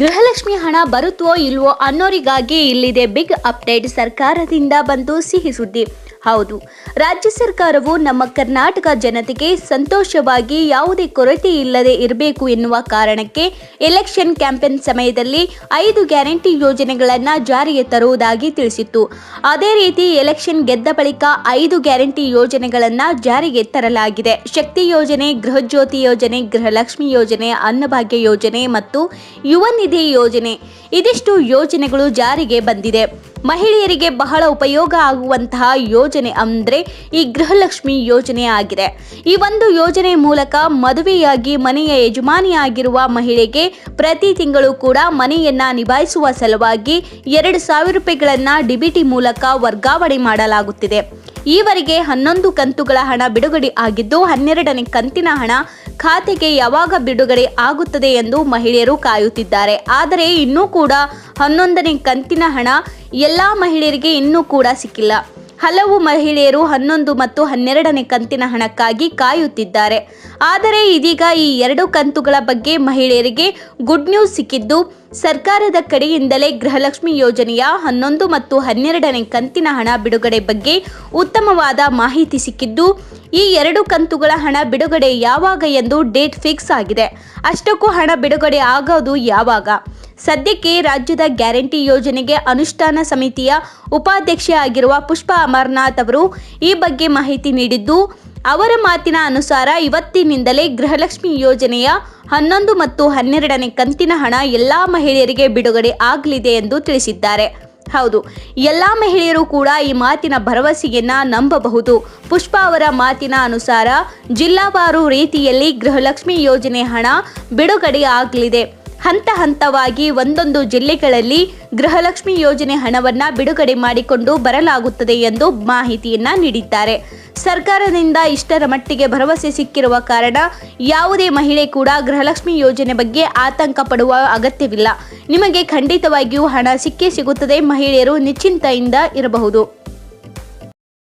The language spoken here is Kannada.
ಗೃಹಲಕ್ಷ್ಮಿ ಹಣ ಬರುತ್ತೋ ಇಲ್ವೋ ಅನ್ನೋರಿಗಾಗಿ ಇಲ್ಲಿದೆ ಬಿಗ್ ಅಪ್ಡೇಟ್. ಸರ್ಕಾರದಿಂದ ಬಂದು ಸಿಹಿ ಸುದ್ದಿ. ಹೌದು, ರಾಜ್ಯ ಸರ್ಕಾರವು ನಮ್ಮ ಕರ್ನಾಟಕ ಜನತೆಗೆ ಸಂತೋಷವಾಗಿ ಯಾವುದೇ ಕೊರತೆ ಇಲ್ಲದೆ ಇರಬೇಕು ಎನ್ನುವ ಕಾರಣಕ್ಕೆ ಎಲೆಕ್ಷನ್ ಕ್ಯಾಂಪೇನ್ ಸಮಯದಲ್ಲಿ 5 ಗ್ಯಾರಂಟಿ ಯೋಜನೆಗಳನ್ನು ಜಾರಿಗೆ ತರುವುದಾಗಿ ತಿಳಿಸಿತ್ತು. ಅದೇ ರೀತಿ ಎಲೆಕ್ಷನ್ ಗೆದ್ದ ಬಳಿಕ 5 ಗ್ಯಾರಂಟಿ ಯೋಜನೆಗಳನ್ನು ಜಾರಿಗೆ ತರಲಾಗಿದೆ. ಶಕ್ತಿ ಯೋಜನೆ, ಗೃಹಜ್ಯೋತಿ ಯೋಜನೆ, ಗೃಹಲಕ್ಷ್ಮಿ ಯೋಜನೆ, ಅನ್ನಭಾಗ್ಯ ಯೋಜನೆ ಮತ್ತು ಯುವ ನಿಧಿ ಯೋಜನೆ ಇದಿಷ್ಟು ಯೋಜನೆಗಳು ಜಾರಿಗೆ ಬಂದಿದೆ. ಮಹಿಳೆಯರಿಗೆ ಬಹಳ ಉಪಯೋಗ ಆಗುವಂತಹ ಯೋಜನೆ ಅಂದರೆ ಈ ಗೃಹಲಕ್ಷ್ಮಿ ಯೋಜನೆ ಆಗಿದೆ. ಈ ಒಂದು ಯೋಜನೆ ಮೂಲಕ ಮದುವೆಯಾಗಿ ಮನೆಯ ಯಜಮಾನಿಯಾಗಿರುವ ಮಹಿಳೆಗೆ ಪ್ರತಿ ತಿಂಗಳು ಕೂಡ ಮನೆಯನ್ನ ನಿಭಾಯಿಸುವ ಸಲುವಾಗಿ 2,000 ರೂಪಾಯಿಗಳನ್ನು ಡಿಬಿಟಿ ಮೂಲಕ ವರ್ಗಾವಣೆ ಮಾಡಲಾಗುತ್ತಿದೆ. ಈವರೆಗೆ 11 ಕಂತುಗಳ ಹಣ ಬಿಡುಗಡೆ ಆಗಿದ್ದು 12ನೇ ಕಂತಿನ ಹಣ ಖಾತೆಗೆ ಯಾವಾಗ ಬಿಡುಗಡೆ ಆಗುತ್ತದೆ ಎಂದು ಮಹಿಳೆಯರು ಕಾಯುತ್ತಿದ್ದಾರೆ. ಆದರೆ ಇನ್ನೂ ಕೂಡ 11ನೇ ಕಂತಿನ ಹಣ ಎಲ್ಲ ಮಹಿಳೆಯರಿಗೆ ಇನ್ನೂ ಕೂಡ ಸಿಕ್ಕಿಲ್ಲ. ಹಲವು ಮಹಿಳೆಯರು 11 ಮತ್ತು 12ನೇ ಕಂತಿನ ಹಣಕ್ಕಾಗಿ ಕಾಯುತ್ತಿದ್ದಾರೆ. ಆದರೆ ಇದೀಗ ಈ 2 ಕಂತುಗಳ ಬಗ್ಗೆ ಮಹಿಳೆಯರಿಗೆ ಗುಡ್ ನ್ಯೂಸ್ ಸಿಕ್ಕಿದ್ದು, ಸರ್ಕಾರದ ಕಡೆಯಿಂದಲೇ ಗೃಹಲಕ್ಷ್ಮಿ ಯೋಜನೆಯ 11 ಮತ್ತು 12ನೇ ಕಂತಿನ ಹಣ ಬಿಡುಗಡೆ ಬಗ್ಗೆ ಉತ್ತಮವಾದ ಮಾಹಿತಿ ಸಿಕ್ಕಿದ್ದು, ಈ 2 ಕಂತುಗಳ ಹಣ ಬಿಡುಗಡೆ ಯಾವಾಗ ಎಂದು ಡೇಟ್ ಫಿಕ್ಸ್ ಆಗಿದೆ. ಅಷ್ಟಕ್ಕೂ ಹಣ ಬಿಡುಗಡೆ ಆಗೋದು ಯಾವಾಗ? ಸದ್ಯಕ್ಕೆ ರಾಜ್ಯದ ಗ್ಯಾರಂಟಿ ಯೋಜನೆಗೆ ಅನುಷ್ಠಾನ ಸಮಿತಿಯ ಉಪಾಧ್ಯಕ್ಷೆ ಆಗಿರುವ ಪುಷ್ಪಾ ಅಮರನಾಥ್ ಅವರು ಈ ಬಗ್ಗೆ ಮಾಹಿತಿ ನೀಡಿದ್ದು, ಅವರ ಮಾತಿನ ಅನುಸಾರ ಇವತ್ತಿನಿಂದಲೇ ಗೃಹಲಕ್ಷ್ಮಿ ಯೋಜನೆಯ 11 ಮತ್ತು 12ನೇ ಕಂತಿನ ಹಣ ಎಲ್ಲ ಮಹಿಳೆಯರಿಗೆ ಬಿಡುಗಡೆ ಆಗಲಿದೆ ಎಂದು ತಿಳಿಸಿದ್ದಾರೆ. ಹೌದು, ಎಲ್ಲ ಮಹಿಳೆಯರು ಕೂಡ ಈ ಮಾತಿನ ಭರವಸೆಯನ್ನ ನಂಬಬಹುದು. ಪುಷ್ಪಾ ಅವರ ಮಾತಿನ ಅನುಸಾರ ಜಿಲ್ಲಾವಾರು ರೀತಿಯಲ್ಲಿ ಗೃಹಲಕ್ಷ್ಮಿ ಯೋಜನೆ ಹಣ ಬಿಡುಗಡೆ ಆಗಲಿದೆ. ಹಂತ ಹಂತವಾಗಿ ಒಂದೊಂದು ಜಿಲ್ಲೆಗಳಲ್ಲಿ ಗೃಹಲಕ್ಷ್ಮಿ ಯೋಜನೆ ಹಣವನ್ನ ಬಿಡುಗಡೆ ಮಾಡಿಕೊಂಡು ಬರಲಾಗುತ್ತದೆ ಎಂದು ಮಾಹಿತಿಯನ್ನ ನೀಡಿದ್ದಾರೆ. ಸರ್ಕಾರದಿಂದ ಇಷ್ಟರ ಮಟ್ಟಿಗೆ ಭರವಸೆ ಸಿಕ್ಕಿರುವ ಕಾರಣ ಯಾವುದೇ ಮಹಿಳೆ ಕೂಡ ಗೃಹಲಕ್ಷ್ಮಿ ಯೋಜನೆ ಬಗ್ಗೆ ಆತಂಕ ಪಡುವ ಅಗತ್ಯವಿಲ್ಲ. ನಿಮಗೆ ಖಂಡಿತವಾಗಿಯೂ ಹಣ ಸಿಕ್ಕೇ ಸಿಗುತ್ತದೆ. ಮಹಿಳೆಯರು ನಿಶ್ಚಿಂತೆಯಿಂದ ಇರಬಹುದು.